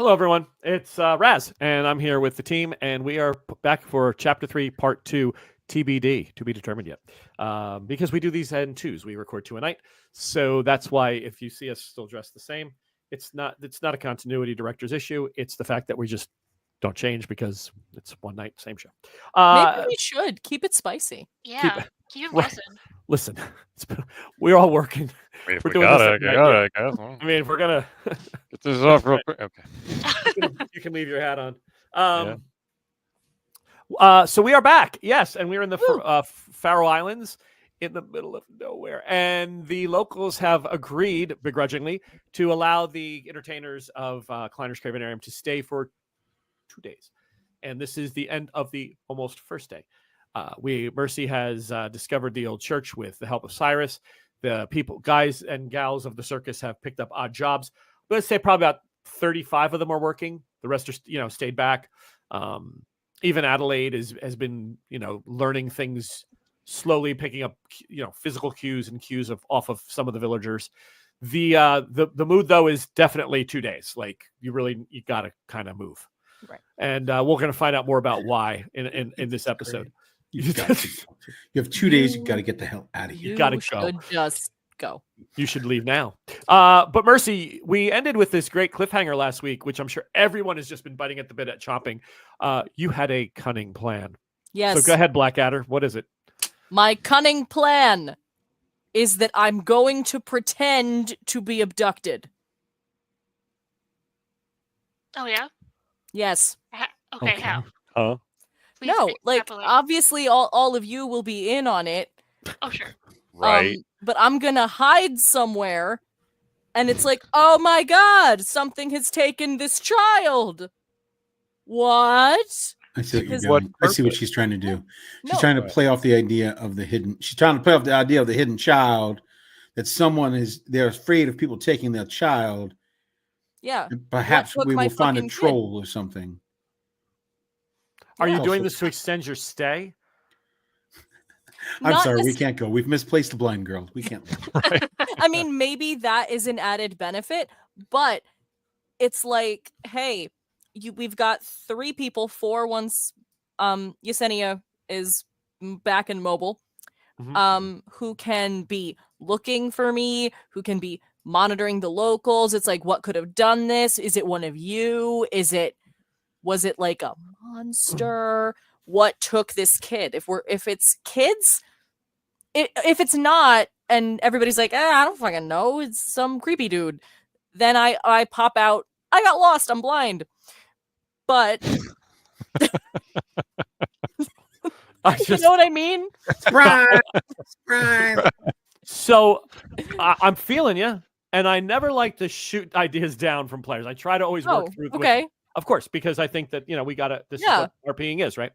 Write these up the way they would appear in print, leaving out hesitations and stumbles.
Hello, everyone. It's Raz, and I'm here with the team, and we are back for Chapter 3, Part 2, TBD, to be determined yet. Because we do these in twos. We record two a night. So that's why if you see us still dressed the same, it's not a continuity director's issue. It's the fact that we just don't change because it's one night, same show. Maybe we should keep it spicy. Yeah, keep it right. buzzing. Listen, we're all working. If We're we doing got this it, at night, I guess. Well, I mean, if we're gonna get this off real quick. Okay. you can leave your hat on. So we are back, yes, and we're in the Faroe Islands in the middle of nowhere, and the locals have agreed, begrudgingly, to allow the entertainers of Kleiner's Kravenarium to stay for 2 days, and this is the end of the almost first day. Mercy has discovered the old church with the help of Cyrus. The guys and gals of the circus have picked up odd jobs. Let's say probably about 35 of them are working. The rest are, stayed back. Even Adelaide has been, learning things slowly, picking up, physical cues and cues off of some of the villagers. The mood though is definitely 2 days. Like you got to kind of move. Right. And we're going to find out more about why in this episode. You have 2 days. You got to get the hell out of here. You got to go. Should just go. You should leave now. But Mercy, we ended with this great cliffhanger last week, which I'm sure everyone has just been biting at the bit at chomping. You had a cunning plan. Yes. So go ahead, Blackadder. What is it? My cunning plan is that I'm going to pretend to be abducted. Oh yeah. Yes. Okay. How? Huh? Please No, like extrapolate. obviously all of you will be in on it. Oh sure. Right. But I'm gonna hide somewhere, and it's like, oh my god, something has taken this child. What? I see what you're What doing. I see what she's trying to do. She's No. trying to play off the idea of the hidden. She's trying to play off the idea of the hidden child. That they're afraid of people taking their child. Yeah. And perhaps took we my will find a fucking kid? troll or something. Are you Yeah. doing this to extend your stay? I'm Not sorry, we necess- can't go. We've misplaced the blind girl. We can't. I mean, maybe that is an added benefit, but it's like, hey, we've got 3 people, 4 once Yesenia is back and mobile, who can be looking for me, who can be monitoring the locals. It's like, what could have done this? Is it one of you? Was it like a monster? What took this kid? If it's kids, if it's not, and everybody's like, I don't fucking know, it's some creepy dude, then I pop out. I got lost. I'm blind. But you know what I mean? Right. So I'm feeling you, and I never like to shoot ideas down from players. I try to always work through. Okay. Of course, because I think that we gotta. This is what RPing is, right?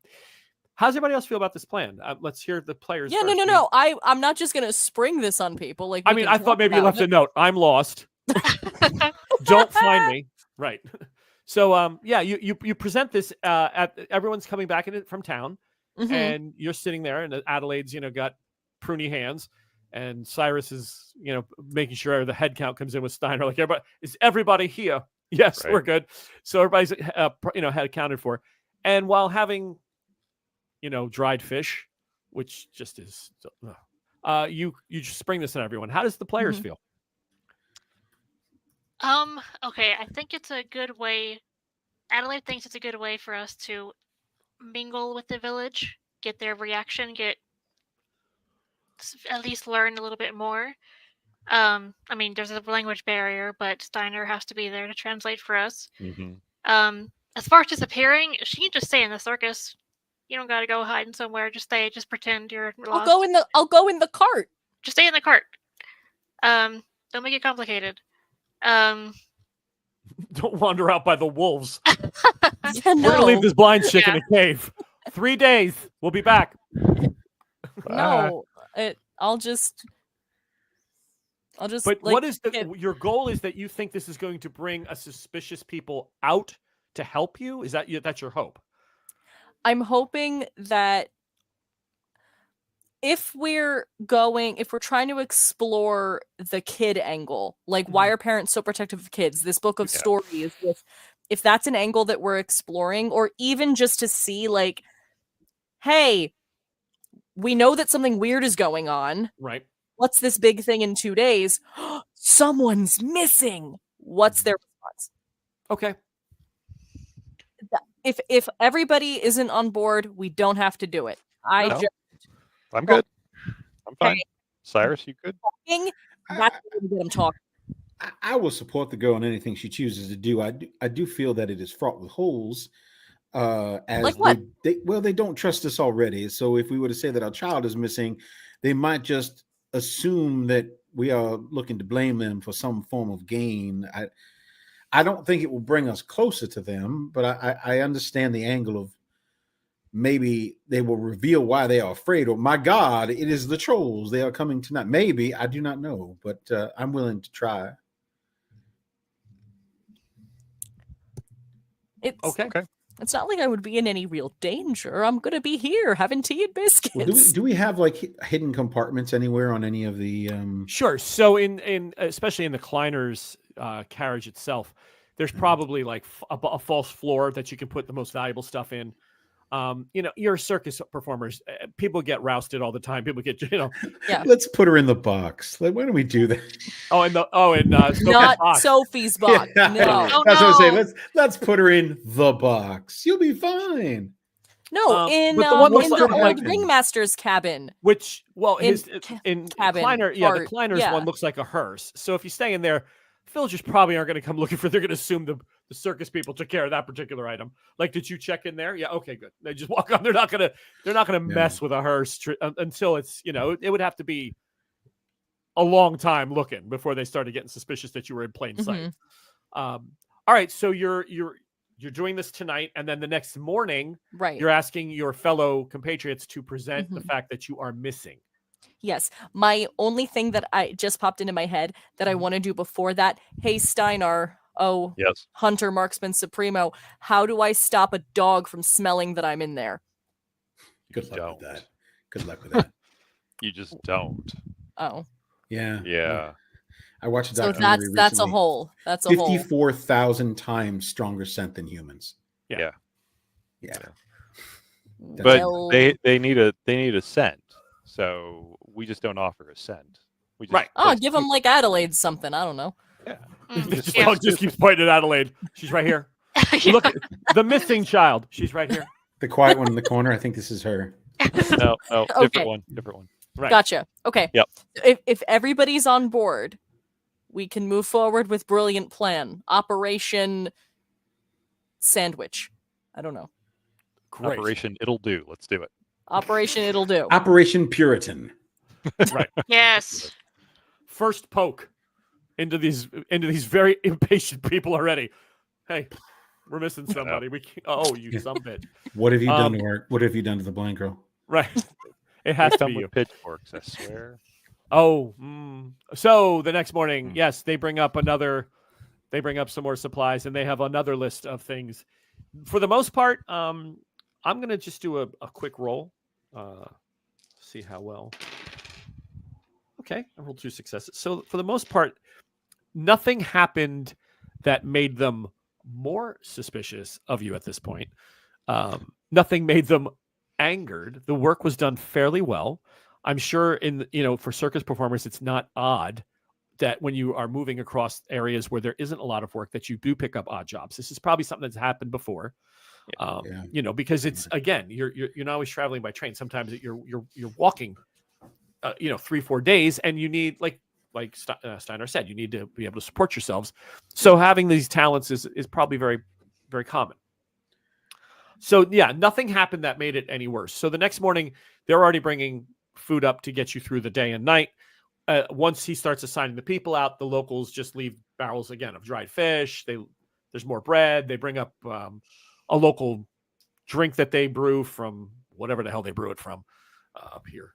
How's everybody else feel about this plan? Let's hear the players. Yeah, first. no. I'm not just gonna spring this on people. Like, I thought maybe you left a note. I'm lost. Don't find me. Right. So you present this at everyone's coming back from town, and you're sitting there, and Adelaide's got pruny hands, and Cyrus is making sure the head count comes in with Steiner. Like, is everybody here? Yes, Right. We're good. So everybody's head accounted for, and while having dried fish, which just is you just spring this on everyone. How does the players feel? Okay, I think it's a good way. Adelaide thinks it's a good way for us to mingle with the village, get their reaction, at least learn a little bit more. I mean, there's a language barrier, but Steiner has to be there to translate for us. As far as disappearing, she can just stay in the circus. You don't gotta go hiding somewhere. Just stay. Just pretend you're lost. I'll go in the cart. Just stay in the cart. Don't make it complicated. Don't wander out by the wolves. Yeah, We're gonna leave this blind chick in Yeah. a cave. 3 days. We'll be back. No, I'll just. But what is your goal? Is that you think this is going to bring a suspicious people out to help you? Is that's your hope? I'm hoping that if we're trying to explore the kid angle, like why are parents so protective of kids? This book of story is with if that's an angle that we're exploring, or even just to see like, hey, we know that something weird is going on. Right. What's this big thing in 2 days? Someone's missing. What's their response? Okay. If everybody isn't on board, we don't have to do it. I'm good. I'm fine. Cyrus, you good? That's what we get them talking. I will support the girl in anything she chooses to do. I do feel that it is fraught with holes. As like what? They don't trust us already. So if we were to say that our child is missing, they might just assume that we are looking to blame them for some form of gain. I don't think it will bring us closer to them, but I understand the angle of maybe they will reveal why they are afraid. Or my God, it is the trolls. They are coming tonight. Maybe, I do not know, but I'm willing to try. Okay. It's not like I would be in any real danger. I'm gonna be here having tea and biscuits. Well, do we have like hidden compartments anywhere on any of the? Sure. So in especially in the Kleiner's carriage itself, there's probably like a false floor that you can put the most valuable stuff in. You're circus performers. People get rousted all the time. People get, Yeah. Let's put her in the box. Like, why don't we do that? Not Sophie's box. Yeah. No. That's what I'm saying. Let's put her in the box. You'll be fine. No, in but the one the looks old like- ringmaster's cabin. Which, well, In in cabin Kleiner, the part, Kleiner's yeah. one looks like a hearse. So if you stay in there, villagers probably aren't going to come looking for. They're going to assume the circus people took care of that particular item. Like, did you check in there? Yeah, okay, good. They just walk on. They're not gonna mess with a hearse until it's it would have to be a long time looking before they started getting suspicious that you were in plain sight. All right, so you're doing this tonight, and then the next morning, Right. you're asking your fellow compatriots to present the fact that you are missing. Yes. My only thing that I just popped into my head that I want to do before that, hey Steinar, Yes. Hunter Marksman Supremo, how do I stop a dog from smelling that I'm in there? Good luck with that. Good luck with that. You just don't. Oh. Yeah. Yeah. I watched a So documentary that's a recently. hole. That's a hole. 54,000 times stronger scent than humans. Yeah. But Well, they need a scent. So we just don't offer a scent. We just, Right. give them like Adelaide something. I don't know. Yeah. This dog just keeps pointing at Adelaide. She's right here. Look at the missing child. She's right here. The quiet one in the corner. I think this is her. No, Okay. different one. Right. Gotcha. Okay. Yep. If everybody's on board, we can move forward with brilliant plan. Operation Sandwich. I don't know. Great. Operation It'll Do. Let's do it. Operation It'll Do. Operation Puritan. Right. Yes. First poke into these very impatient people already. Hey, we're missing somebody. We can't, you some bitch. What have you done to her? What have you done to the blind girl? Right. It has to Come be you. with pitchforks, I swear. So the next morning, yes, they bring up some more supplies, and they have another list of things. For the most part, I'm going to just do a quick roll. See how well. Okay, I rolled 2 successes. So for the most part, nothing happened that made them more suspicious of you at this point. Nothing made them angered. The work was done fairly well. I'm sure for circus performers, it's not odd that when you are moving across areas where there isn't a lot of work that you do pick up odd jobs. This is probably something that's happened before. Because it's, again, you're not always traveling by train. Sometimes you're walking 3-4 days, and you need like Steiner said, you need to be able to support yourselves. So having these talents is probably very, very common. So yeah, nothing happened that made it any worse. So the next morning, they're already bringing food up to get you through the day and night. Once he starts assigning the people out, the locals just leave barrels again of dried fish. There's more bread. They bring up a local drink that they brew from whatever the hell they brew it from up here.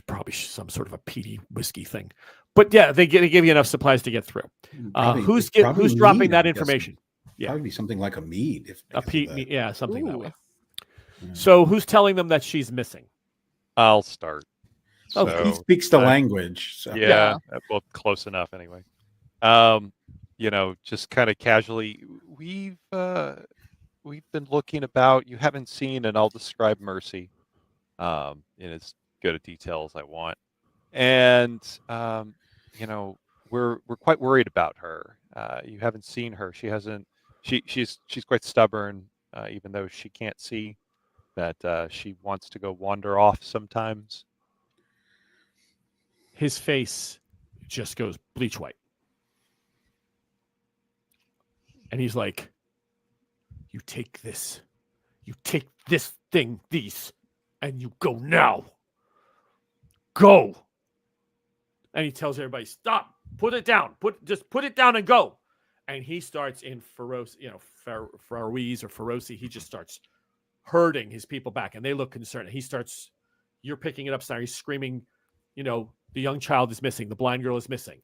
Probably some sort of a peaty whiskey thing. But yeah, they give you enough supplies to get through. Who's dropping mead, that I'm information? guessing. Yeah, Probably something like a mead. a peat mead. Yeah, something that Ooh. way. So who's telling them that she's missing? I'll start. He speaks the language. So. Yeah, well, close enough anyway. just kind of casually, we've been looking about. You haven't seen, and I'll describe Mercy in as good a detail as I want. And we're quite worried about her. You haven't seen her. She hasn't. She's quite stubborn, even though she can't see that she wants to go wander off sometimes. His face just goes bleach white. And he's like, you take this thing, and you go now. Go. And he tells everybody, stop, put it down, just put it down and go. And he starts in Faroese or Feroci. He just starts herding his people back, and they look concerned. He starts, you're picking it up, Steiner. He's screaming, the young child is missing, the blind girl is missing.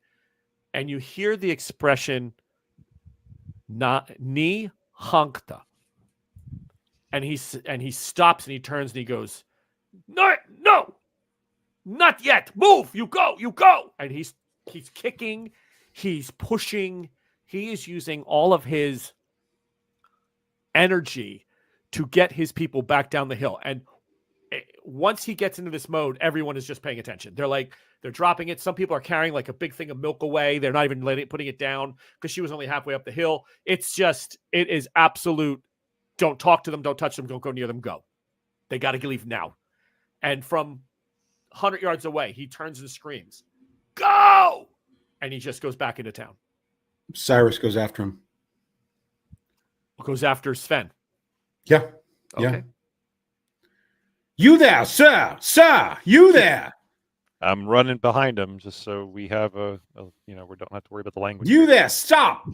And you hear the expression, ni hankta. And he stops and he turns and he goes, no, not yet. Move, you go. And he's kicking, he's pushing, he is using all of his energy to get his people back down the hill. And once he gets into this mode, everyone is just paying attention. They're dropping it. Some people are carrying like a big thing of milk away. They're not even putting it down because she was only halfway up the hill. It is absolute. Don't talk to them. Don't touch them. Don't go near them. Go. They got to leave now. And from 100 yards away, he turns and screams, go! And he just goes back into town. Cyrus goes after him. Goes after Sven. Yeah. Okay. Yeah. You there, sir, you there. I'm running behind him just so we have we don't have to worry about the language. You there, stop.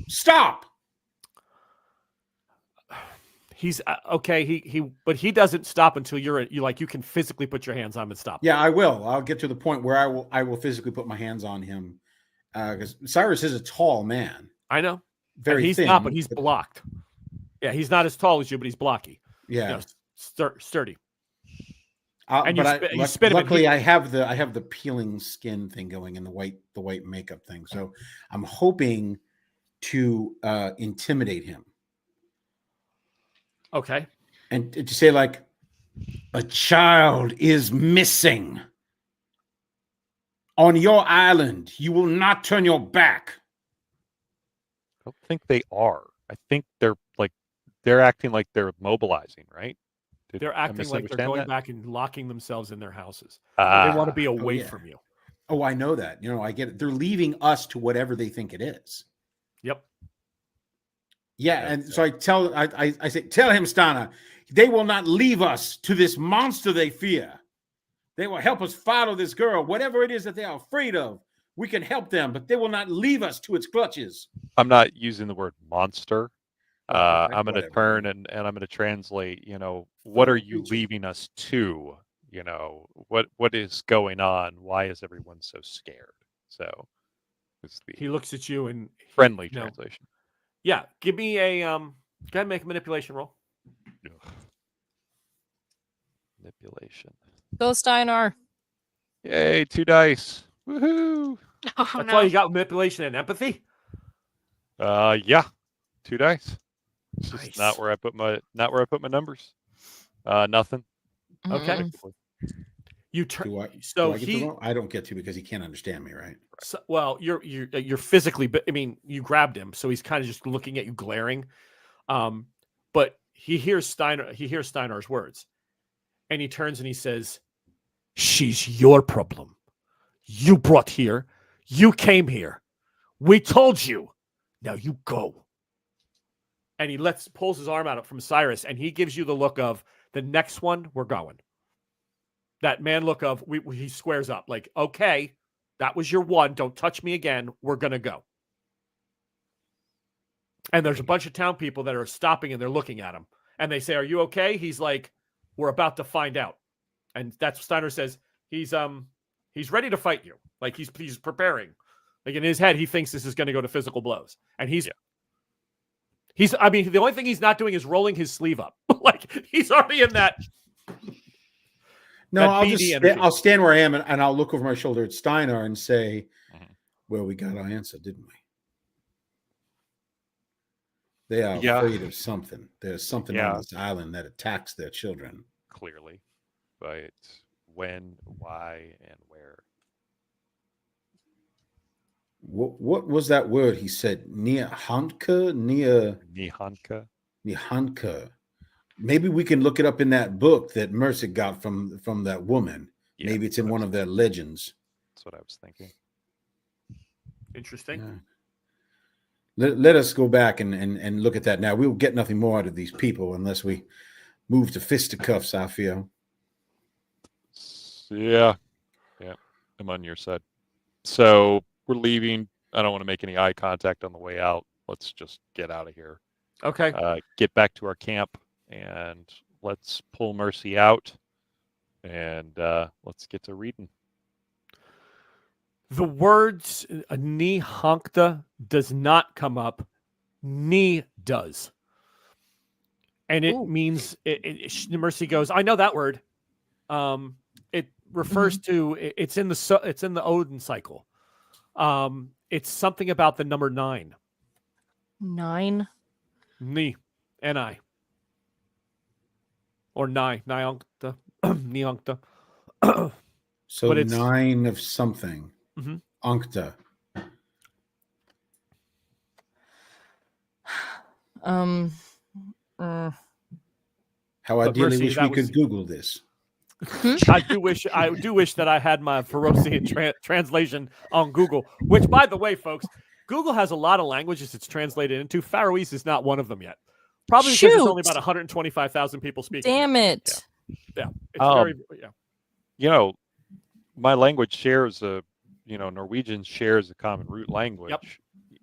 He's okay. But he doesn't stop until you can physically put your hands on him and stop. Yeah, I will. I'll get to the point where I will physically put my hands on him because Cyrus is a tall man. I know. Very he's thin, not, but he's blocked. Yeah, he's not as tall as you, but he's blocky. Yeah, sturdy. Luckily, I have the peeling skin thing going and the white makeup thing. So I'm hoping to intimidate him. Okay. And to say like, a child is missing on your island. You will not turn your back. I don't think they are. I think they're acting like they're mobilizing, right? They're acting like they're going back and locking themselves in their houses. They want to be away from you. Oh, I know that. I get it. They're leaving us to whatever they think it is. Yep. Yeah, and so I say, tell him, Stana, they will not leave us to this monster they fear. They will help us follow this girl, whatever it is that they are afraid of. We can help them, but they will not leave us to its clutches. I'm not using the word monster. I'm going to Whatever. turn and I'm going to translate, what are you leaving us to? What is going on? Why is everyone so scared? So it's the He looks at you and friendly translation. Yeah, give me a go ahead and make a manipulation roll. Ugh. Manipulation. Go Steinar. Yay, 2 dice. Woohoo! Oh, That's no. all you got, manipulation and empathy? Yeah. 2 dice. It's just Nice. not where I put my numbers. Nothing. Okay. Mm. You turn. Do I So get to roll? I don't get to because he can't understand me, right? So, well, you're physically, but I mean, you grabbed him, so he's kind of just looking at you, glaring. But he hears Steinar's words, and he turns and he says, "She's your problem. You brought here. You came here. We told you. Now you go." And he pulls his arm out from Cyrus, and he gives you the look of the next one. We're going. That man look of he squares up like, okay, that was your one. Don't touch me again. We're gonna go. And there's a bunch of town people that are stopping and they're looking at him, and they say, "Are you okay?" He's like, "We're about to find out." And that's what Steiner says. He's ready to fight you. Like he's preparing. Like in his head, he thinks this is going to go to physical blows, and he's. I mean, the only thing he's not doing is rolling his sleeve up. Like he's already in that. No, I'll stand where I am and I'll look over my shoulder at Steinar and say, "Well, we got our answer, didn't we?" They are Yeah. afraid of something. There's something Yeah. on this island that attacks their children. Clearly. But when, why, and where? What was that word he said? Nihanka? Nihanka. Maybe we can look it up in that book that Mercer got from that woman. Yeah, Maybe it's in one of their legends. That's what I was thinking. Interesting. Yeah. Let us go back and look at that. Now, we'll get nothing more out of these people unless we move to fisticuffs, I feel. Yeah. I'm on your side. So we're leaving. I don't want to make any eye contact on the way out. Let's just get out of here. Okay. Get back to our camp, and let's pull Mercy out, and let's get to reading. The words "ni honkta" does not come up. "Ni" does, and it means Mercy goes, I know that word. It refers to it's in the Odin cycle. It's something about the number 9. 9. Ni, N-I. Or Ni honkta, ni honkta. So 9 of something. Mm-hmm. Ankta. How ideally Mercy, wish we could Google this. I do wish that I had my Ferocian translation on Google, which, by the way, folks, Google has a lot of languages it's translated into. Faroese is not one of them yet. Probably because there's only about 125,000 people speaking. Damn it. Yeah. It's very, You know, my language shares Norwegian shares a common root language.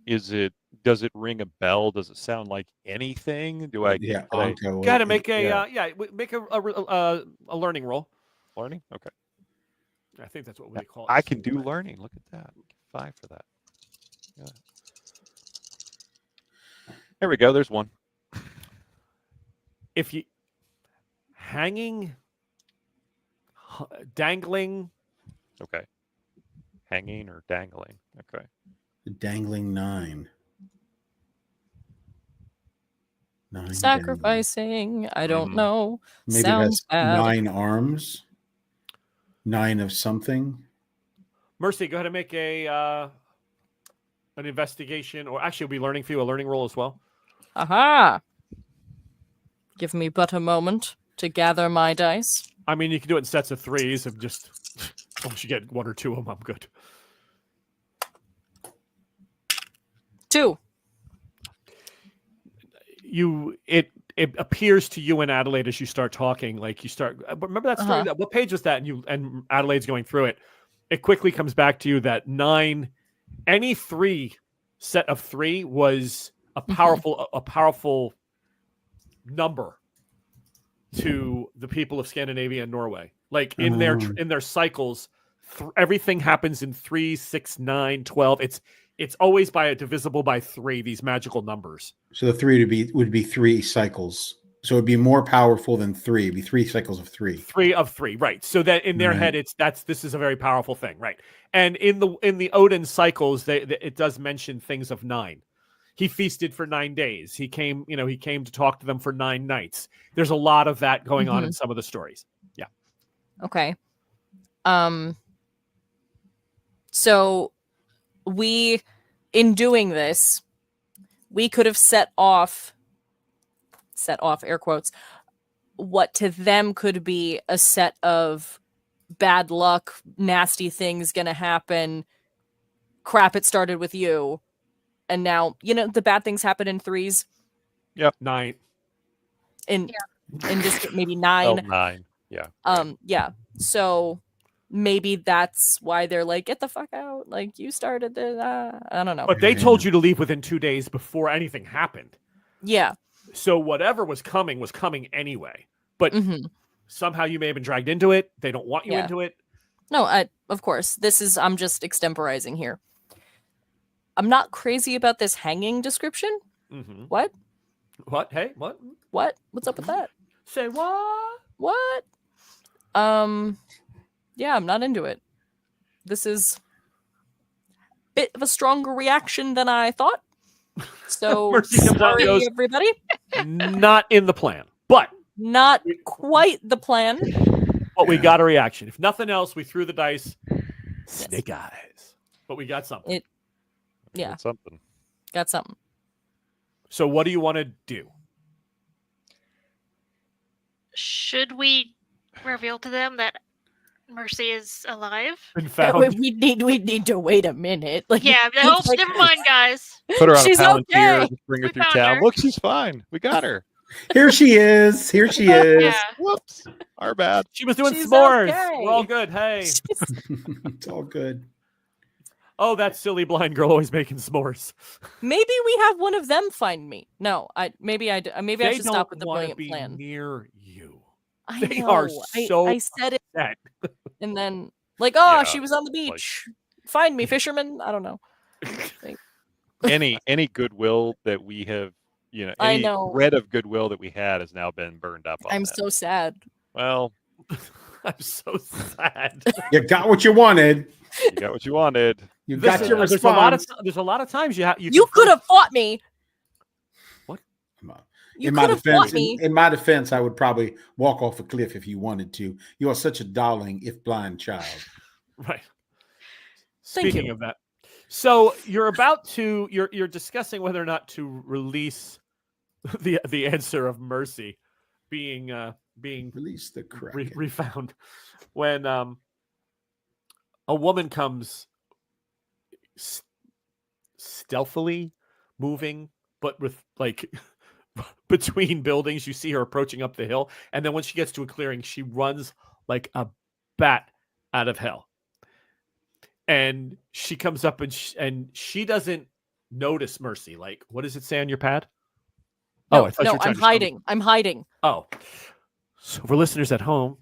Yep. Does it ring a bell? Does it sound like anything? Do I? Yeah. Got to make make a learning roll. Learning? Okay. I think that's what we call it. I can do learning. Look at that. 5 for that. Yeah. There we go. There's 1. If you hanging, dangling. Okay. Hanging or dangling. Okay. Dangling 9. 9 Sacrificing. Dangling. I don't know. Maybe Sounds that's bad. 9 arms. 9 of something. Mercy, go ahead and make an investigation, or actually, we'll be learning for you a learning roll as well. Aha! Give me but a moment to gather my dice. I mean, you can do it in sets of 3s, and just once you get 1 or 2 of them, I'm good. 2. It appears to you and Adelaide as you start talking, like you start. Remember that story? What page was that? And Adelaide's going through it. It quickly comes back to you that 9, any 3 set of 3 was a powerful number to the people of Scandinavia and Norway. Like in their cycles, everything happens in 3, 6, 9, 12. It's always divisible by 3, these magical numbers. So the 3 would be 3 cycles. So it'd be more powerful than 3. It'd be 3 cycles of 3. 3 of 3, right? So that in their head, this is a very powerful thing, right? And in the Odin cycles, it does mention things of 9. He feasted for 9 days. He came to talk to them for 9 nights. There's a lot of that going on in some of the stories. Yeah. Okay. So in doing this, we could have set off air quotes, what to them could be a set of bad luck, nasty things gonna happen, crap, it started with you. And now, the bad things happen in 3s. Yep. 9. In just maybe 9. Well, 9. Yeah. Yeah. So maybe that's why they're like, get the fuck out. Like, you started this. I don't know. But they told you to leave within 2 days before anything happened. Yeah. So whatever was coming anyway. But somehow you may have been dragged into it. They don't want you into it. No, of course. I'm just extemporizing here. I'm not crazy about this hanging description. Mm-hmm. What? What? Hey, what? What? What's up with that? Say what? What? Yeah, I'm not into it. This is a bit of a stronger reaction than I thought. So Mercy comes out and sorry, goes, everybody. not in the plan, but Not quite the plan. we Yeah. got a reaction. If nothing else, we threw the dice. Snake eyes. But we got something. Yeah. That's something. Got something. So what do you want to do? Should we reveal to them that Mercy is alive? Been found. We need to wait a minute. Like, Yeah. Oh, it's like- never mind, guys. Put her on She's a palantir, okay. just bring her We through found town. her. Look, she's fine. We got her. Here she is. Here she is. Yeah. Whoops. Our bad. She was doing She's s'mores. okay. We're all good. Hey. It's all good. Oh, that silly blind girl always making s'mores. Maybe we have one of them find me. No, I They should stop with the wanna brilliant be plan. near you. I they know. are so I said it, That and then like, oh, Yeah, she was on the beach. Find me, fisherman. I don't know. Any goodwill that we have, I any know. thread of goodwill that we had has now been burned up on I'm them. so sad. Well, I'm so sad. You got what you wanted. you got what you wanted. You got Listen, your there's response. a lot of times you You could have fought me. You In my could have defense, fought me. in my defense, I would probably walk off a cliff if you wanted to. You are such a darling, if blind child. Right. Thank Speaking you. of that, so you're discussing whether or not to release the answer of Mercy being Release the Kraken. refound when a woman comes stealthily moving, but with like between buildings. You see her approaching up the hill, and then when she gets to a clearing, she runs like a bat out of hell. And she comes up and she doesn't notice Mercy. Like, what does it say on your pad? No, I thought you were trying I'm to show me- hiding. I'm hiding. Oh, so for listeners at home,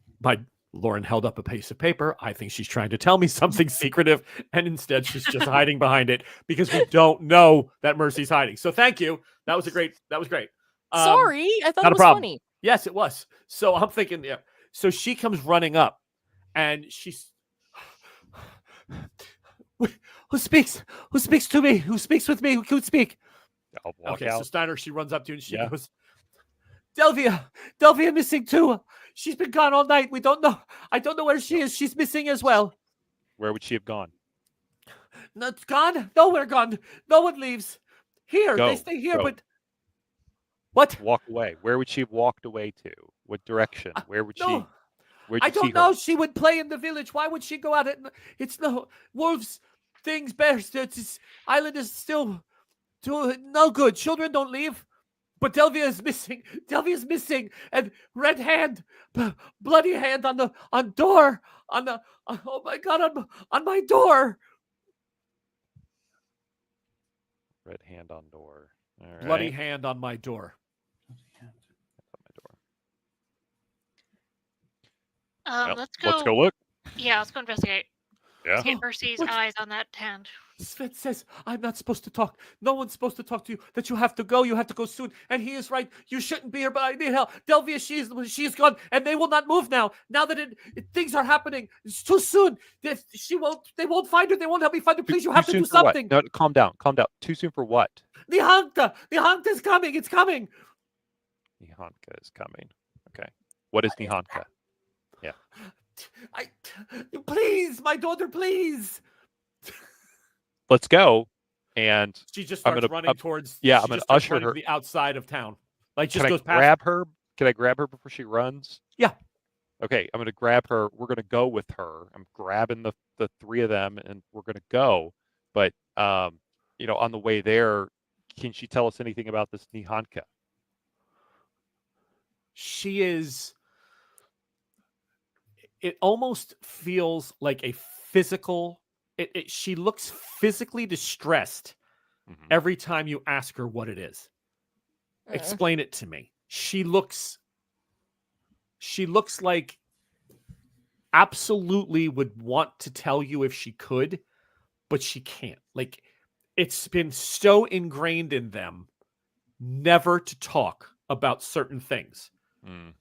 Lauren held up a piece of paper. I think she's trying to tell me something secretive, and instead she's just hiding behind it because we don't know that Mercy's hiding. So thank you. That was great. Sorry, I thought not it a was problem. funny. Yes, it was. So I'm thinking, yeah. So she comes running up, and she's, who speaks? Who speaks to me? Who speaks with me? Who could speak? I'll walk Okay, so out. Steiner, she runs up to you and she Yeah. goes, Delvia missing too. She's been gone all night. We don't know. I don't know where she is. She's missing as well. Where would she have gone? Not gone? Nowhere gone. No one leaves. Here. Go, They stay here, go. but what? Walk away. Where would she have walked away to? What direction? Where would she? No. Where'd I you see don't know. her? She would play in the village. Why would she go out? It's no wolves, things, bears. This island is still no good. Children don't leave. But Delvia is missing. Delvia is missing. And red hand, bloody hand on door. Oh my God, on my door. Red hand on door. All right. Bloody hand on my door. On my door. Well, Let's go. Let's go look. Yeah, let's go investigate. Yeah. Get Mercy's What? eyes on that hand. Sven says, I'm not supposed to talk. No one's supposed to talk to you. That you have to go. You have to go soon. And he is right. You shouldn't be here, but I need help. Delvia, she's gone, and they will not move now. Now that things are happening, it's too soon. They won't find her. They won't help me find her. Please, you have to Too do soon for what? something. No, calm down. Calm down. Too soon for what? The Hanka is coming. It's coming. Nihanka is coming. Okay. What is Nihanka? Please, my daughter, please. Let's go. And She just I'm starts gonna- running towards. yeah, she I'm gonna just starts usher running her- to the outside of town. Like just can I goes past. grab her? Can I grab her before she runs? Yeah. Okay, I'm gonna grab her. We're gonna go with her. I'm grabbing the three of them, and we're gonna go. But on the way there, can she tell us anything about this Nihanka? She is. It almost feels like a physical. She looks physically distressed Mhm. every time you ask her what it is. Explain it to me. She looks like absolutely would want to tell you if she could, but she can't. Like, it's been so ingrained in them never to talk about certain things. Mm.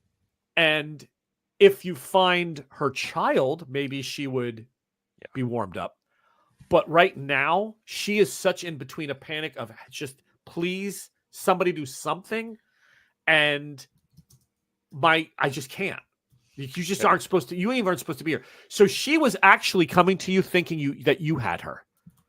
And if you find her child, maybe she would be warmed up. But right now, she is such in between a panic of just please, somebody do something. And I just can't. You just aren't supposed to. You ain't even supposed to be here. So she was actually coming to you thinking that you had her.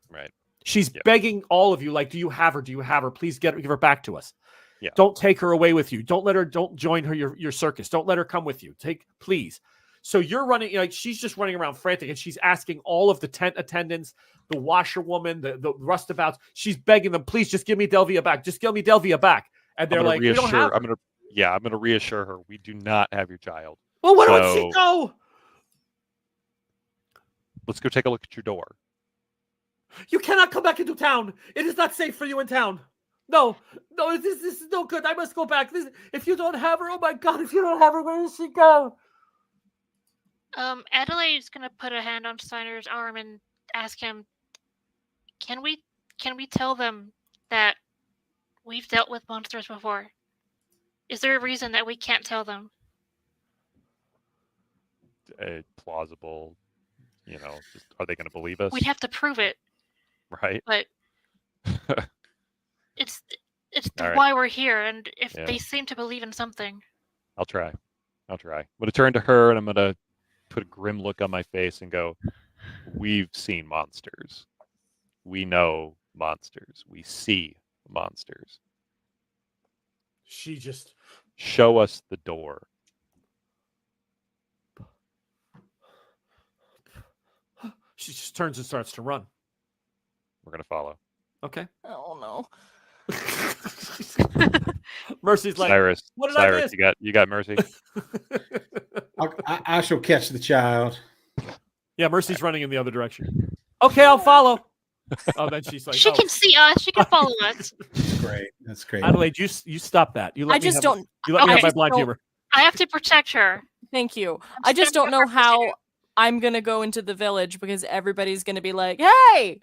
Right. She's begging all of you, like, do you have her? Do you have her? Please give her back to us. Yeah. Don't take her away with you. Don't join her your circus. Don't let her come with you. Please. So you're running, like, she's just running around frantic, and she's asking all of the tent attendants, the washerwoman, the roustabouts. She's begging them, please just give me Delvia back. Just give me Delvia back. And they're like, we don't have her. I'm gonna reassure her. We do not have your child. Well, where would she go? Let's go take a look at your door. You cannot come back into town. It is not safe for you in town. No, this is no good. I must go back. If you don't have her, oh my God, if you don't have her, where does she go? Adelaide's gonna put a hand on Steiner's arm and ask him, can we tell them that we've dealt with monsters before? Is there a reason that we can't tell them? Plausible, just, are they going to believe us? We'd have to prove it. Right. But it's right. why we're here, and if they seem to believe in something. I'll try. I'm going to turn to her, and I'm going to put a grim look on my face and go, we've seen monsters. We know monsters. We see monsters. She just... Show us the door. She just turns and starts to run. We're going to follow. Okay. Oh, no. Mercy's like, Cyrus, what did I miss? You got Mercy? I shall catch the child. Yeah, Mercy's running in the other direction. Okay, I'll follow. Oh, then she's like, she can see us. She can follow us. That's great. Adelaide, you stop that. You let me have my blind humor. I have to protect her. Thank you. I just don't know how I'm gonna go into the village because everybody's gonna be like, "Hey,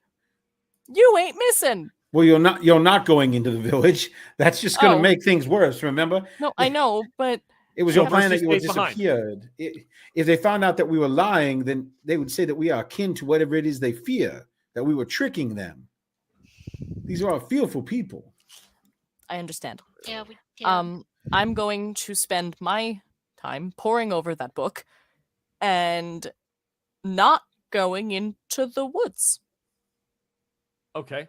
you ain't missing." Well, you're not going into the village. That's just going to make things worse. Remember? No, I know, but it was your plan that you would disappeared. If they found out that we were lying, then they would say that we are akin to whatever it is they fear, that we were tricking them. These are fearful people. I understand. Yeah. I'm going to spend my time poring over that book and not going into the woods. Okay.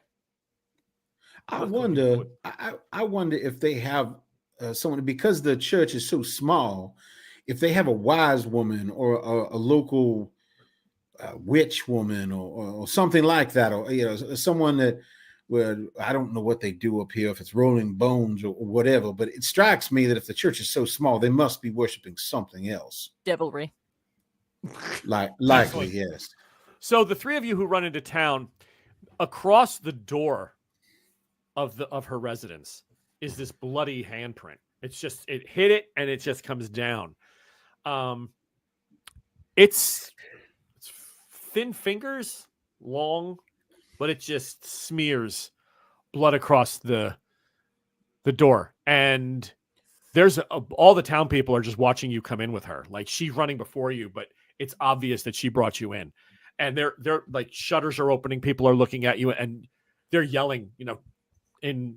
I wonder if they have someone, because the church is so small, if they have a wise woman or a local witch woman or something like that, or someone that would, I don't know what they do up here, if it's rolling bones or whatever, but it strikes me that if the church is so small, they must be worshiping something else. Devilry. Likely, yes. So the three of you who run into town, across the door of her residence is this bloody handprint. It hit it and it just comes down. It's thin fingers, long, but it just smears blood across the door. And there's all the town people are just watching you come in with her. Like, she's running before you, but it's obvious that she brought you in. And they're like, shutters are opening, people are looking at you, and they're yelling, in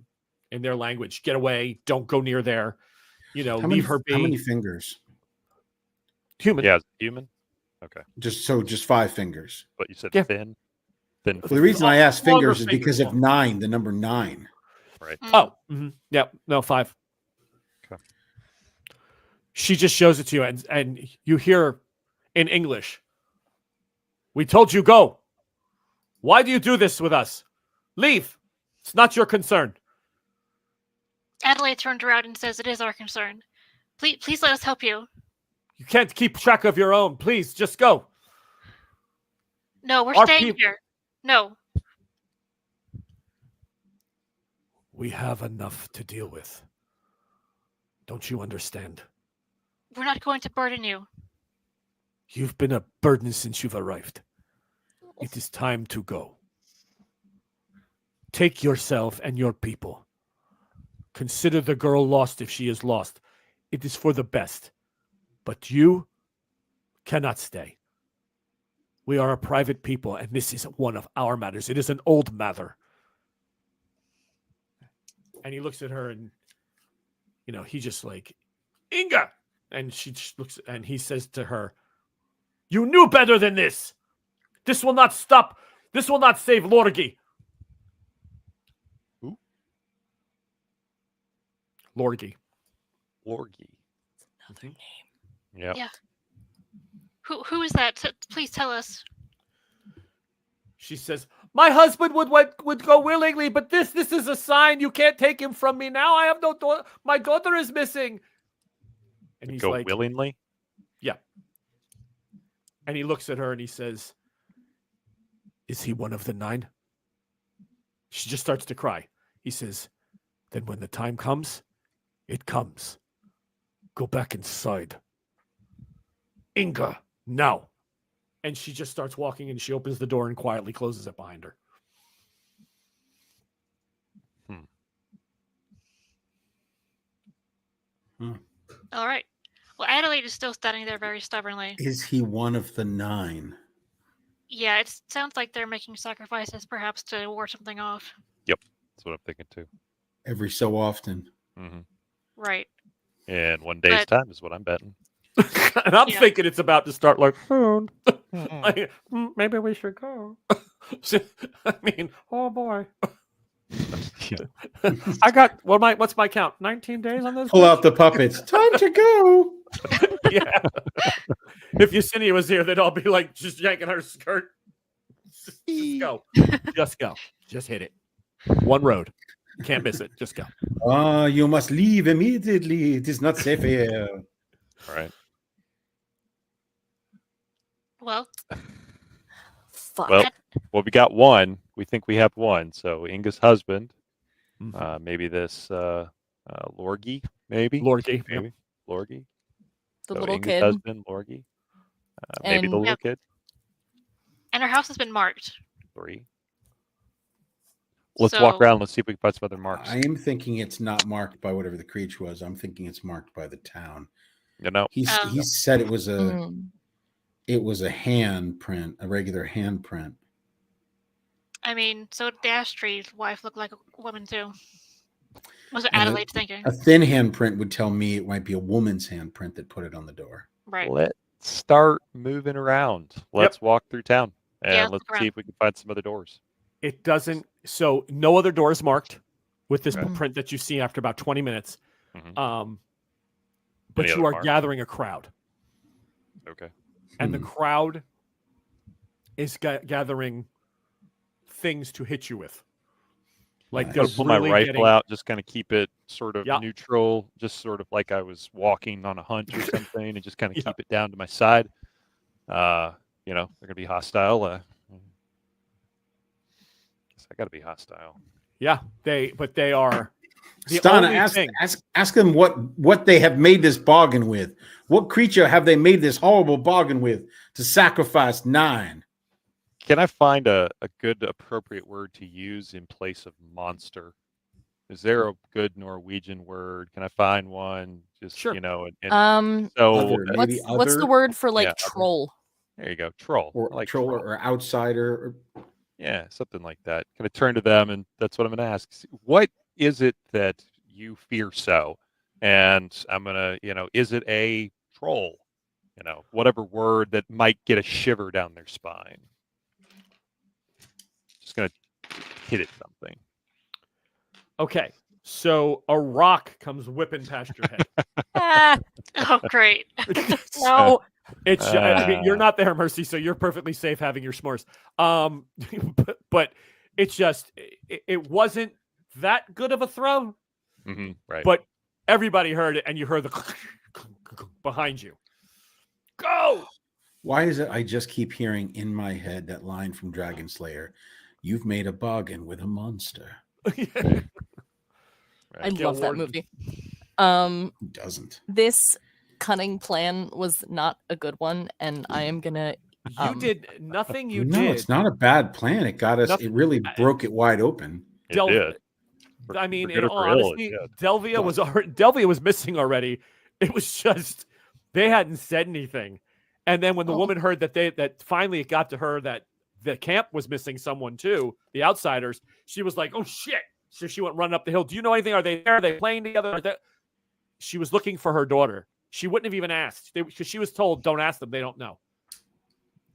their language, get away, don't go near there, leave her be. How many fingers? Human. Yeah, human. Okay. Just 5 fingers. But you said thin. Well, the reason I asked fingers is because of 9, the number 9. Right. Oh, mm-hmm. Yeah, no, 5. Okay. She just shows it to you, and you hear in English, "We told you go. Why do you do this with us? Leave. It's not your concern." Adelaide turned around and says, "It is our concern. Please let us help you." You can't keep track of your own. Please, just go. No, we're staying here. No. We have enough to deal with. Don't you understand? We're not going to burden you. You've been a burden since you've arrived. It is time to go. Take yourself and your people. Consider the girl lost if she is lost. It is for the best. But you cannot stay. We are a private people, and this is one of our matters. It is an old matter. And he looks at her and, he just like, Inga. And she just looks and he says to her, you knew better than this. This will not stop. This will not save Lorgi. Who? Lorgi. Lorgi. Another name. Yep. Yeah. Who is that? Please tell us. She says, my husband would go willingly, but this is a sign. You can't take him from me now. I have no daughter. My daughter is missing. And he's Go like, willingly? yeah. And he looks at her and he says, is he one of the 9? She just starts to cry. He says, then when the time comes, it comes. Go back inside. Inga, now. And she just starts walking and she opens the door and quietly closes it behind her. All right. Well, Adelaide is still standing there very stubbornly. Is he one of the 9? Yeah, it sounds like they're making sacrifices, perhaps to ward something off. Yep. That's what I'm thinking too. Every so often. Mm-hmm. Right. And one day's time is what I'm betting. And I'm thinking it's about to start like, maybe we should go. I mean, oh boy. I got what's my count? 19 days on this. Pull out the puppets. Time to go. Yeah. If Yesenia was here, they'd all be like just yanking her skirt. Just go. Just go. Just hit it. One road. Can't miss it. Just go. You must leave immediately. It is not safe here. All right. Well, Fuck. Well, we got one. We think we have one. So Inga's husband, maybe this Lorgi, maybe Lorgi. maybe Yep. Lorgi. The So little Inga's kid. husband, Lorgi. Maybe the And- little kid. and her house has been marked. 3. Let's walk So- around. Let's see if we can find some other marks. I am thinking it's not marked by whatever the creature was. I'm thinking it's marked by the town. He said it was a hand print, a regular hand print. I mean, so did Astrid's wife looked like a woman too. Was it And Adelaide's thinking? A thin hand print would tell me it might be a woman's hand print that put it on the door. Right. Let's start moving around. Let's walk through town and Yeah, let's look see around. if we can find some other doors. It doesn't. So no other doors marked with this Okay. print that you see after about 20 minutes. Mhm. But Any you other are marks? gathering a crowd, Okay. and the crowd is gathering things to hit you with. Like Nice. they're I'm gonna pull my really rifle getting, out, just kind of keep it sort of Yeah. neutral, just sort of like I was walking on a hunt or something, and just kind of Yeah. keep it down to my side. They're gonna be hostile. Guess I gotta be hostile. Yeah, they are. The Stana, only ask them what they have made this bargain with. What creature have they made this horrible bargain with to sacrifice 9? Can I find a good appropriate word to use in place of monster? Is there a good Norwegian word? Can I find one? Just Sure. so Maybe what's the other? word for like Yeah, other. troll? there you go, troll. Or I like troll or outsider? Yeah, something like that. Can I turn to them and that's what I'm going to ask? What is it that you fear so? And I'm going to, is it a troll? Whatever word that might get a shiver down their spine. Just going to hit it something. Okay, so a rock comes whipping past your head. Ah, Oh, great. no. It's I mean, you're not there, Mercy, so you're perfectly safe having your s'mores. But it's just it wasn't that good of a throw, Right. but everybody heard it, and you heard the behind you. Go! Why is it I just keep hearing in my head that line from Dragon Slayer? You've made a bargain with a monster. I Yeah, love that Warden. movie. Who doesn't? This cunning plan was not a good one, and I am gonna. You did nothing. You no, did. it's not a bad plan. It got us. Nothing- It really broke it wide open. It Del- did. I mean, For in good or all for ill, it honesty, did. Delvia was missing already. It was just they hadn't said anything, and then when the woman heard that finally it got to her that the camp was missing someone too, the outsiders, she was like, "Oh shit!" So she went running up the hill. Do you know anything? Are they there? Are they playing together? She was looking for her daughter. She wouldn't have even asked because she was told, don't ask them. They don't know.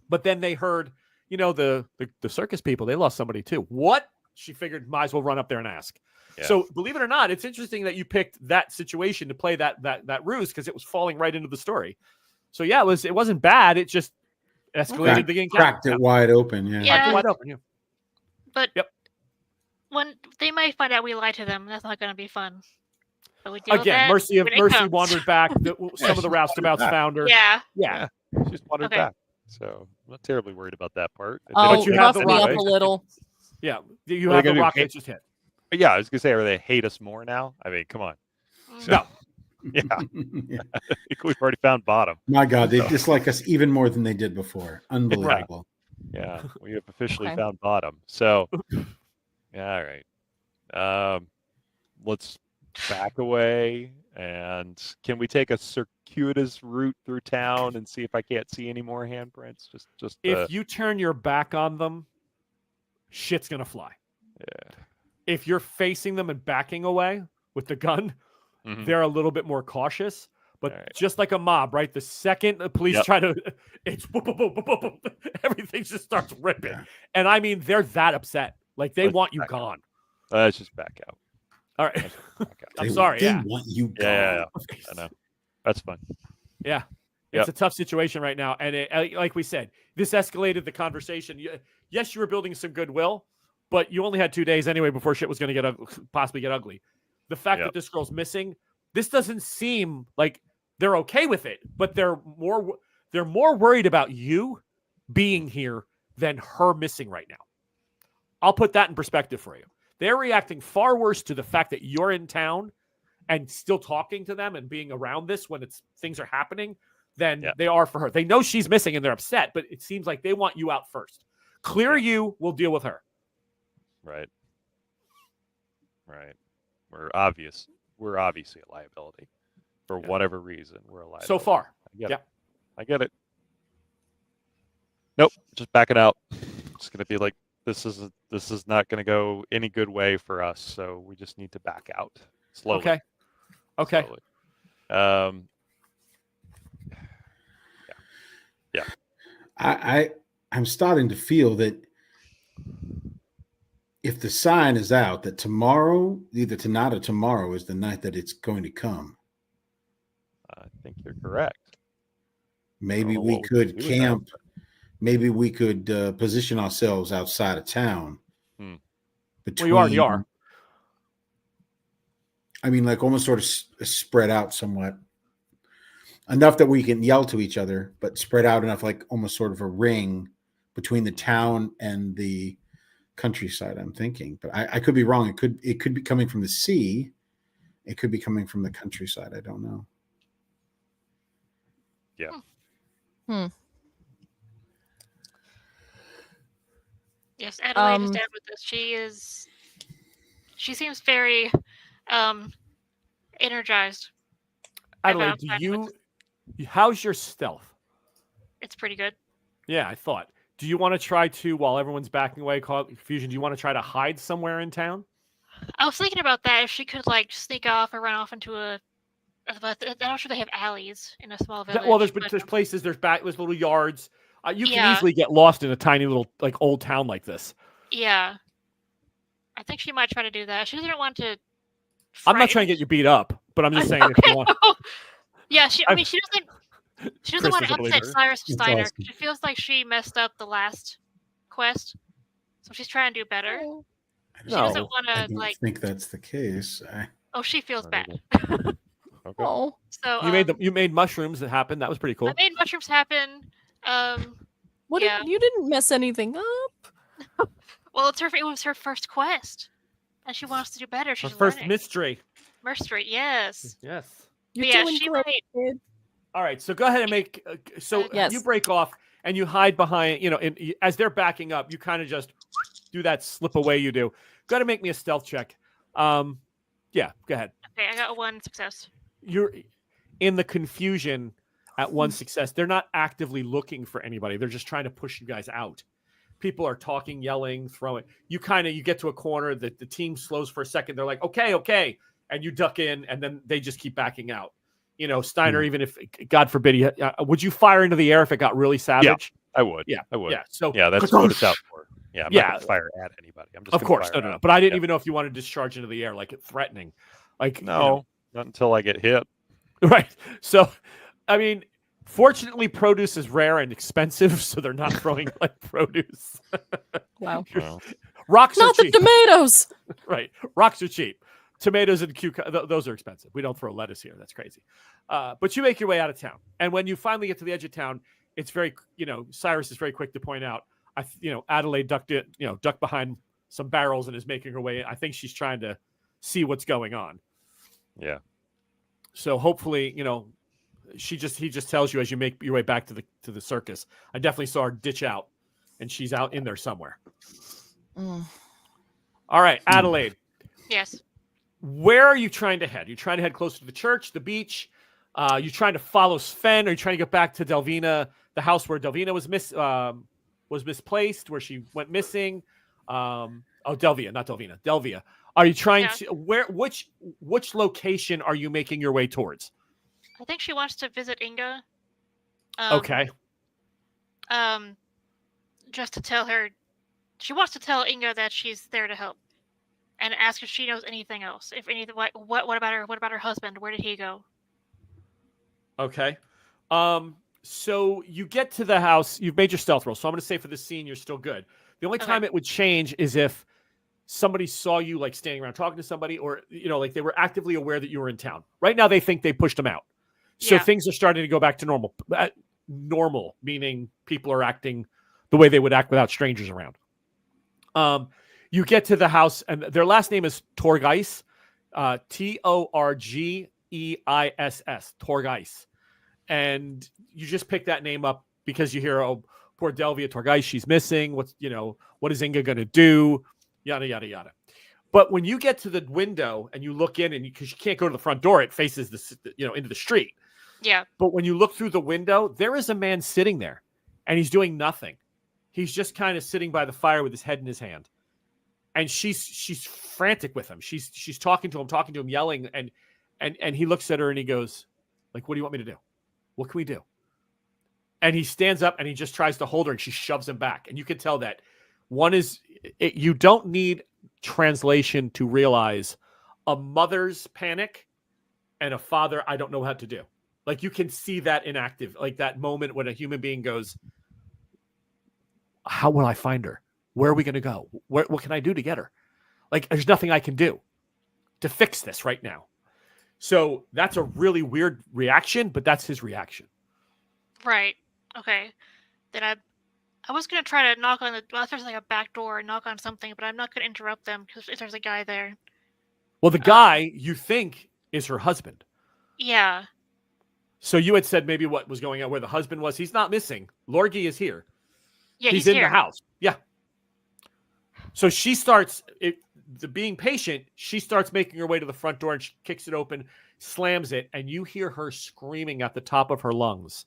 But then they heard, the circus people, they lost somebody too. What? She figured might as well run up there and ask. Yeah. So believe it or not, it's interesting that you picked that situation to play that ruse because it was falling right into the story. So yeah, it wasn't bad. It just escalated the game. Cracked it wide open. Yeah. Yeah. Cracked it wide open. Yeah. But when they might find out we lied to them, that's not going to be fun. But we deal with that Mercy wandered back. Some of the roustabouts found her. Yeah. She just wandered back. So I'm not terribly worried about that part. Oh, rough me up a little. Yeah, you have the rock that just hit. Yeah, I was gonna say, are they hate us more now? I mean, come on. No. Yeah. I think we've already found bottom. My God, they dislike us even more than they did before. Unbelievable. Right. Yeah, we have officially found bottom. So, yeah, all right. Let's back away. And can we take a circuitous route through town and see if I can't see any more handprints? Just if you turn your back on them, shit's gonna fly. Yeah. If you're facing them and backing away with the gun, they're a little bit more cautious. But just like a mob, right? The second the police try to, it's boom, boom, boom, boom, boom, boom, everything just starts ripping. Yeah. And I mean, they're that upset. Like they want you gone. Let's just back out. All right. I'm sorry. They want you gone. Yeah. I know. That's fun. Yeah. It's a tough situation right now. And like we said, this escalated the conversation. Yes, you were building some goodwill, but you only had 2 days anyway before shit was going to possibly get ugly. The fact that this girl's missing, this doesn't seem like they're okay with it, but they're more worried about you being here than her missing right now. I'll put that in perspective for you. They're reacting far worse to the fact that you're in town and still talking to them and being around this when things are happening than they are for her. They know she's missing and they're upset, but it seems like they want you out first. Clear you, we'll deal with her. Right. We're obviously a liability for whatever reason. We're a liability. So far. I get it. Nope. Just back it out. It's going to be like, this is not going to go any good way for us. So we just need to back out slowly. Okay. Slowly. I'm starting to feel that if the sign is out that tomorrow, either tonight or tomorrow, is the night that it's going to come. I think you're correct. Maybe we could camp. Maybe we could position ourselves outside of town. Well, you already are. I mean, like almost sort of spread out somewhat. Enough that we can yell to each other, but spread out enough, like almost sort of a ring between the town and the countryside, I'm thinking. But I could be wrong. It could be coming from the sea. It could be coming from the countryside. I don't know. Yeah. Yes, Adelaide is down with this. She seems very energized. Adelaide, how's your stealth? It's pretty good. Yeah, I thought. Do you want to try to, while everyone's backing away, call it confusion, do you want to try to hide somewhere in town? I was thinking about that. If she could like sneak off or run off into I'm not sure they have alleys in a small village. Well, there's places, there's little yards. You can easily get lost in a tiny little like old town like this. Yeah. I think she might try to do that. She doesn't want to I'm not trying to get you beat up, but I'm just saying if you want. Yeah, she doesn't want to upset Cyrus Steiner. Awesome. She feels like she messed up the last quest. So she's trying to do better. She doesn't want to I think that's the case. She feels bad. Okay. Oh. So you made mushrooms that happen. That was pretty cool. I made mushrooms happen. You didn't mess anything up. Well, it was her first quest, and she wants to do better. She's her first learning. mystery. Mystery, yes. Yes. You're doing great, kid. All right, so go ahead and make. You break off and you hide behind. As they're backing up, you kind of just do that slip away. You do. Go ahead and make me a stealth check. Yeah, go ahead. Okay, I got 1 success. You're in the confusion at 1 success. They're not actively looking for anybody. They're just trying to push you guys out. People are talking, yelling, throwing. You get to a corner that the team slows for a second. They're like, okay. And you duck in, and then they just keep backing out. Steiner, even if, God forbid, would you fire into the air if it got really savage? Yeah, I would. Yeah. I would. Yeah. So that's what it's out for. Yeah, I'm not going to fire at anybody. I'm just of course, no. But I didn't even know if you wanted to discharge into the air, like threatening. Like, no, not until I get hit. Right. So, I mean, fortunately, produce is rare and expensive, so they're not throwing like produce. Wow. Rocks not are the cheap. Tomatoes. Right. Rocks are cheap. Tomatoes and cucumbers, those are expensive. We don't throw lettuce here. That's crazy. But you make your way out of town. And when you finally get to the edge of town, it's very, Cyrus is very quick to point out, Adelaide ducked behind some barrels and is making her way in. I think she's trying to see what's going on. Yeah. So hopefully, he just tells you as you make your way back to the circus. I definitely saw her ditch out, and she's out in there somewhere. All right, Adelaide. Yes. Where are you trying to head? Are you trying to head closer to the church, the beach? You trying to follow Sven? Are you trying to get back to Delvina, the house where Delvina was misplaced, where she went missing? Delvia, not Delvina. Delvia. Are you trying to which location are you making your way towards? I think she wants to visit Inga. Okay. Just to tell her, she wants to tell Inga that she's there to help, and ask if she knows anything else. If anything, what about her? What about her husband? Where did he go? Okay. So you get to the house. You've made your stealth roll. So I'm going to say for this scene, you're still good. The only time it would change is if somebody saw you like standing around talking to somebody, or like they were actively aware that you were in town. Right now, they think they pushed them out. So things are starting to go back to normal. Normal meaning people are acting the way they would act without strangers around. You get to the house, and their last name is Torgeis, Torgeiss, Torgeis. And you just pick that name up because you hear, oh, poor Delvia Torgeis, she's missing. What is Inga going to do? Yada, yada, yada. But when you get to the window and you look in, and because you can't go to the front door, it faces into the street. Yeah. But when you look through the window, there is a man sitting there, and he's doing nothing. He's just kind of sitting by the fire with his head in his hand. And she's frantic with him. She's talking to him, yelling, and he looks at her and he goes, like, what do you want me to do? What can we do? And he stands up and he just tries to hold her, and she shoves him back. And you can tell that you don't need translation to realize a mother's panic and a father, I don't know how to do. Like, you can see that inactive, like that moment when a human being goes, how will I find her? Where are we going to go? What can I do to get her? Like, there's nothing I can do to fix this right now. So that's a really weird reaction, but that's his reaction. Right. Okay. Then I was going to try to knock on if there's like a back door and knock on something, but I'm not going to interrupt them because if there's a guy there. Well, the guy you think is her husband. Yeah. So you had said maybe what was going on, where the husband was. He's not missing. Lorgie is here. Yeah, he's in here. the house. Yeah. So she starts being patient. She starts making her way to the front door, and she kicks it open, slams it, and you hear her screaming at the top of her lungs.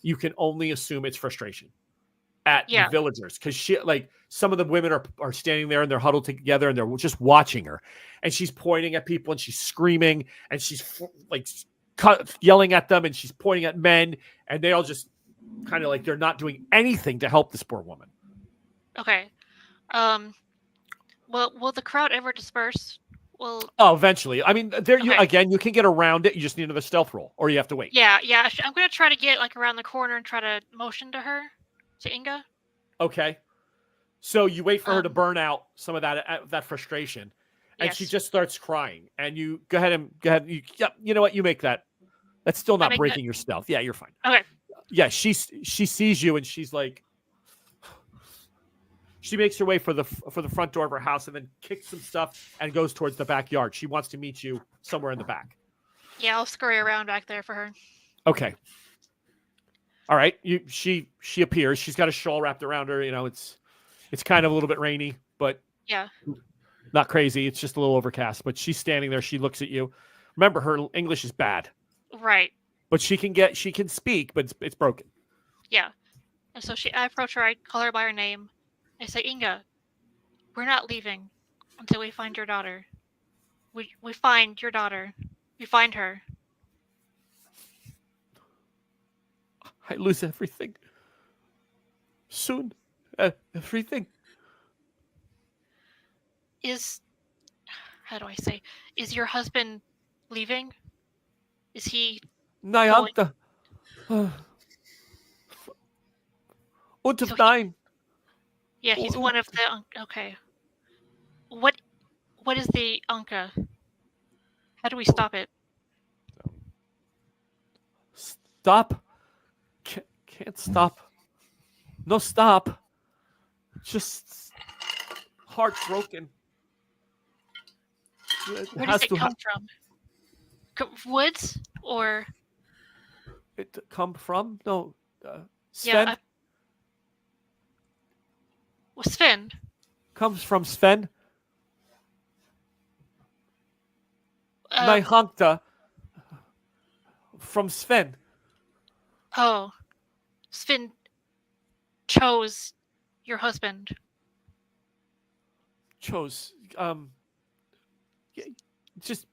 You can only assume it's frustration at the villagers, because some of the women are standing there and they're huddled together and they're just watching her, and she's pointing at people and she's screaming and she's like yelling at them, and she's pointing at men, and they all just kind of like they're not doing anything to help this poor woman. Okay. Well, will the crowd ever disperse? Well. Oh, eventually. I mean, you can get around it. You just need another stealth roll, or you have to wait. Yeah. I'm gonna try to get like around the corner and try to motion to her, to Inga. Okay. So you wait for her to burn out some of that frustration, and she just starts crying. And you go ahead. You know what? You make that. That's still not breaking your stealth. Yeah, you're fine. Okay. Yeah, she sees you, and she's like, she makes her way for the front door of her house, and then kicks some stuff and goes towards the backyard. She wants to meet you somewhere in the back. Yeah, I'll scurry around back there for her. Okay. All right. She appears. She's got a shawl wrapped around her. It's kind of a little bit rainy, but not crazy. It's just a little overcast. But she's standing there. She looks at you. Remember, her English is bad. Right. But she can speak, but it's broken. Yeah. And so I approach her. I call her by her name. I say, Inga, we're not leaving until we find your daughter. We find your daughter. We find her. I lose everything. Soon. Everything. How do I say? Is your husband leaving? Is he Nyanta. Und of So nine. Yeah, he's one of the. Okay. What is the Anka? How do we stop it? Stop. Can't stop. No stop. Just heartbroken. Where does it come from? Woods or? It come from? No. Sven? Yeah. Sven. Comes from Sven. Nyhankta. From Sven. Oh. Sven chose your husband. Chose. Just.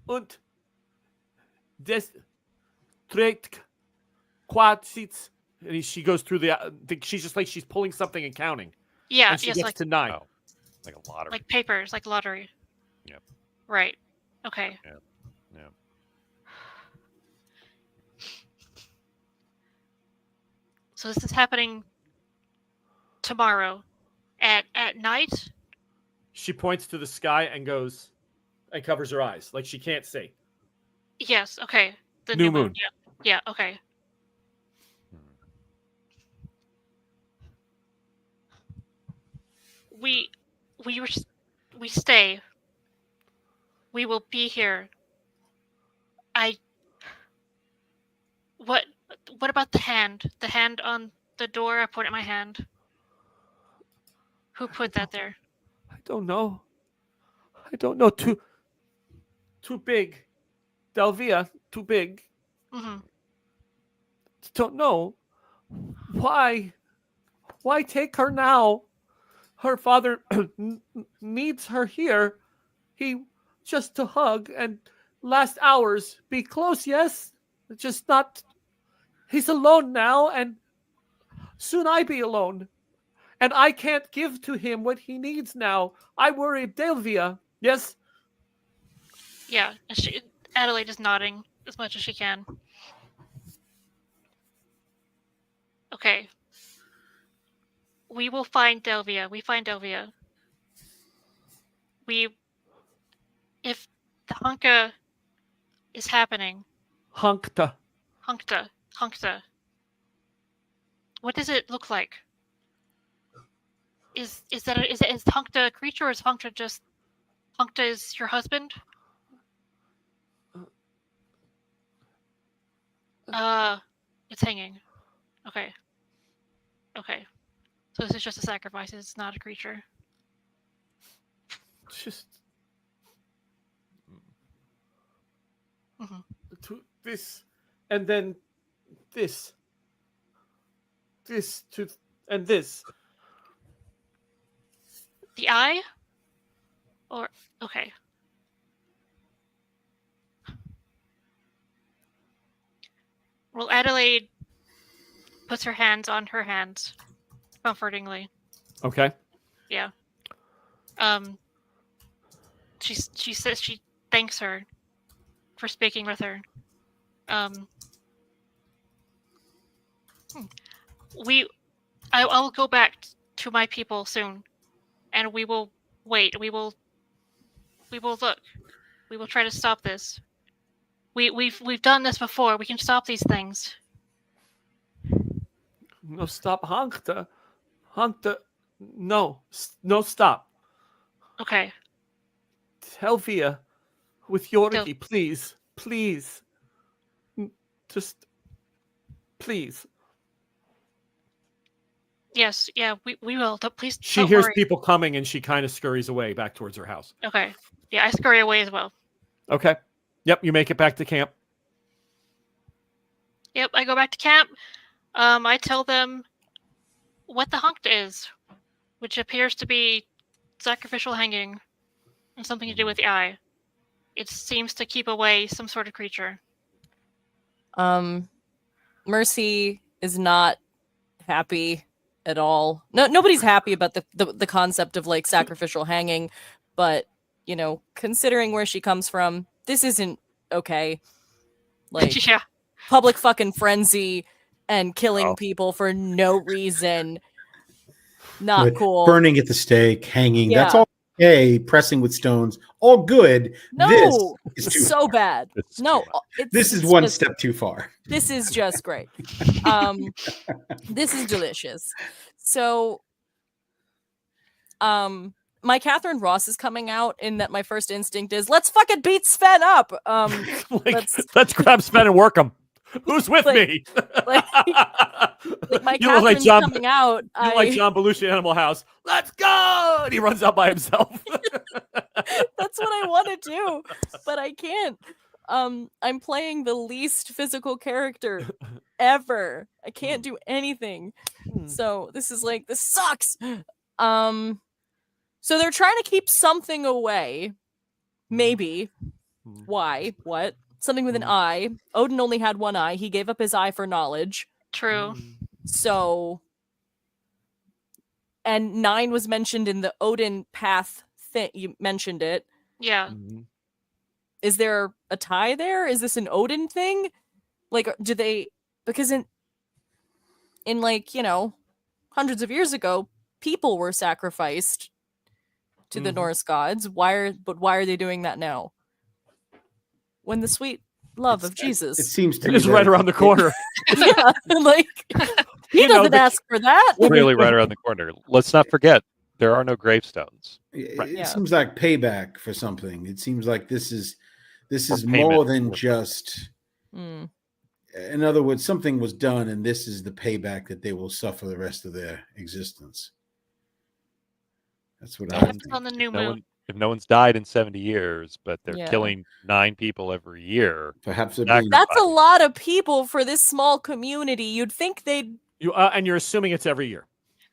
Und. Des. Trägt. Quadsits. And she goes through she's just like she's pulling something and counting. Yeah, and she gets to 9. Oh, like a lottery. Like papers, like lottery. Yep. Right. Okay. Yeah. So this is happening tomorrow at night. She points to the sky and goes and covers her eyes like she can't see. Yes. Okay. The New moon. Yeah. Okay. We stay. We will be here. What about the hand? The hand on the door? I put it in my hand. Who put that there? I don't know. Too big. Delvia, too big. Mm-hmm. Don't know. Why take her now? Her father needs her here. He just to hug and last hours be close, yes? Just not. He's alone now, and soon I be alone. And I can't give to him what he needs now. I worry Delvia, yes? Yeah, Adelaide is nodding as much as she can. Okay. We will find Delvia. We find Delvia. If the Hunka is happening. Hunkta. What does it look like? Is Hunkta a creature, or is Hunkta is your husband? It's hanging. Okay. So this is just a sacrifice. It's not a creature. Just to this, and then this to and this. The eye? Or okay. Well, Adelaide puts her hands on her hands, comfortingly. Okay. Yeah. She says she thanks her for speaking with her. I'll go back to my people soon, and we will wait. We will look. We will try to stop this. We've done this before. We can stop these things. No, stop, Hunkta. No, stop. Okay. Delvia, with Yorgi, please. Just, please. Yes, yeah, we will. Please. She hears people coming and she kind of scurries away back towards her house. Okay. Yeah, I scurry away as well. Okay. Yep, you make it back to camp. Yep, I go back to camp. I tell them what the hunked is, which appears to be sacrificial hanging and something to do with the eye. It seems to keep away some sort of creature. Mercy is not happy at all. No, nobody's happy about the concept of like sacrificial hanging, but you know, considering where she comes from, this isn't okay. Like Yeah. public fucking frenzy and killing people for no reason. Not But cool. burning at the stake, hanging. Yeah. That's all okay. Pressing with stones, all good. No, this is too so far. bad. It's No, too much. This is it's one just- step too far. This is just great. This is delicious. So, my Catherine Ross is coming out in that my first instinct is let's fucking beat Sven up. Let's grab Sven and work him. Who's with Like- me? like my You look like Catherine's John- coming out. You like John Belushi in Animal House. Let's go! And he runs out by himself. That's what I want to do, but I can't. I'm playing the least physical character ever. I can't do anything. So this sucks. So they're trying to keep something away. Maybe. Why? What? Something with an eye. Odin only had one eye. He gave up his eye for knowledge. True. So, and 9 was mentioned in the Odin path thing. You mentioned it. Yeah. Is there a tie there? Is this an Odin thing? Like, do they? Because in like, you know, hundreds of years ago, people were sacrificed to the Norse gods. Why are they doing that now? When the sweet love of Jesus It seems to It me is that right around the corner. yeah, like he You know, doesn't the- ask for that. Really right around the corner. Let's not forget, there are no gravestones. It Yeah. seems like payback for something. It seems like this is Or more payment. than just. Mm. In other words, something was done, and this is the payback that they will suffer the rest of their existence. That's what I Perhaps think. on the new No moon. one, if no one's died in 70 years, but they're Yeah. killing 9 people every year. Perhaps they're That- being That's a lot of people for this small community. You'd think they'd And you're assuming it's every year.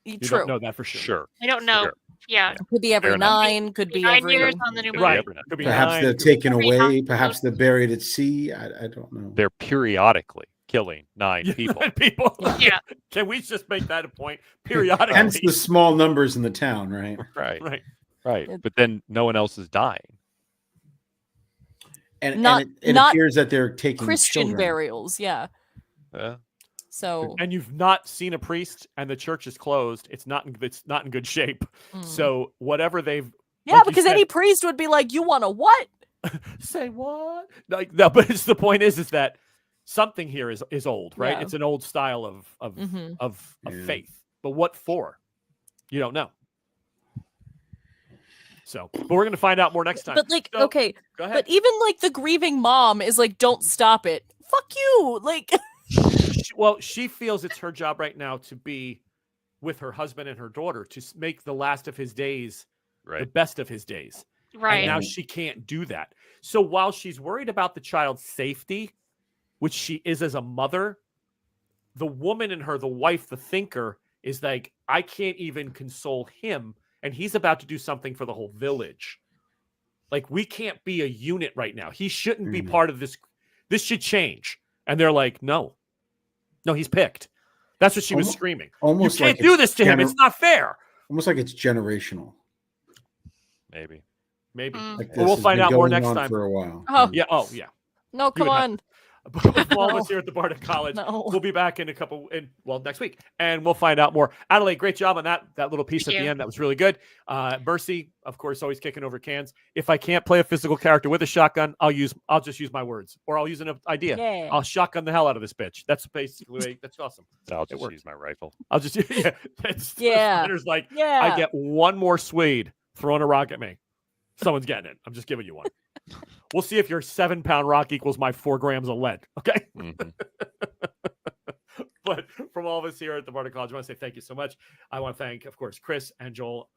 You true. don't know that for sure. Sure. I don't know. Sure. Yeah. Could be every Fair enough. 9. Could be 9 every. years on the new moon. Right. Every night. Could be perhaps 9, they're could be- taken Every away. house- Perhaps they're buried at sea. I don't know. They're periodically killing 9 people. people. Yeah. Can we just make that a point? Periodically. Hence the small numbers in the town, right? Right. Right. Right. It- But then no one else is dying. And, Not- it not appears that they're taking Christian children. burials, yeah. Yeah. So And you've not seen a priest, and the church is closed. It's not in good shape. mm. So whatever they've yeah, like you because said- any priest would be like, "You want a what?" say what? Like no, but it's the point is that something here is old, right? Yeah. It's an old style of Mhm. of Yeah. faith. But what for? You don't know. So, but we're gonna find out more next time. But like, So, okay, go ahead. but even like the grieving mom is like, "Don't stop it." Fuck you. Like, She feels it's her job right now to be with her husband and her daughter to make the last of his days the Right. best of his days. Right. And now she can't do that. So while she's worried about the child's safety, which she is as a mother, the woman in her, the wife, the thinker, is like, I can't even console him. And he's about to do something for the whole village. Like, we can't be a unit right now. He shouldn't be Mhm. part of this. This should change. And they're like, no, he's picked. That's what she was Almo- screaming. Almost You can't like do it's this to him. It's not fair. almost like it's generational. Maybe. Maybe. Mm. Like But this we'll has find been out more going next on time. for a while. Oh. Yeah. Oh, yeah. no, come would have- on. From all of us No. here at the Bardic College, No. we'll be back in next week, and we'll find out more. Adelaide, great job on that little piece Thank at the you. end. That was really good. Mercy, of course, always kicking over cans. If I can't play a physical character with a shotgun, I'll just use my words, or I'll use an idea. Yeah. I'll shotgun the hell out of this bitch. That's basically that's awesome. I'll just works. use my rifle. I'll just yeah. It's, Yeah. There's like Yeah. I get one more Swede throwing a rock at me. Someone's getting it. I'm just giving you one. We'll see if your 7-pound rock equals my 4 grams of lead. Okay. Mhm. But from all of us here at the Bardic College, I want to say thank you so much. I want to thank, of course, Chris and Joel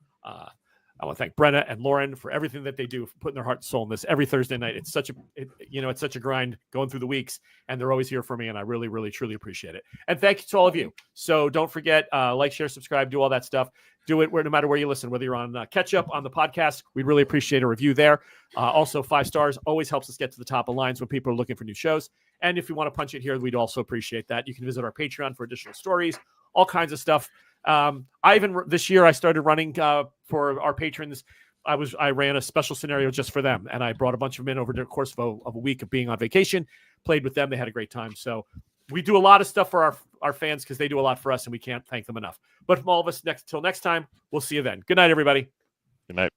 I want to thank Brenna and Lauren for everything that they do, for putting their heart and soul in this every Thursday night. It's such a grind going through the weeks, and they're always here for me, and I really, really, truly appreciate it. And thank you to all of you. So don't forget, like, share, subscribe, do all that stuff. Do it no matter where you listen, whether you're on catch up on the podcast. We'd really appreciate a review there. Also, 5 stars always helps us get to the top of lines when people are looking for new shows. And if you want to punch it here, we'd also appreciate that. You can visit our Patreon for additional stories, all kinds of stuff. This year I started running for our patrons. I ran a special scenario just for them, and I brought a bunch of them in over the course of a week of being on vacation. Played with them; they had a great time. So we do a lot of stuff for our fans because they do a lot for us, and we can't thank them enough. But from all of us, till next time, we'll see you then. Good night, everybody. Good night.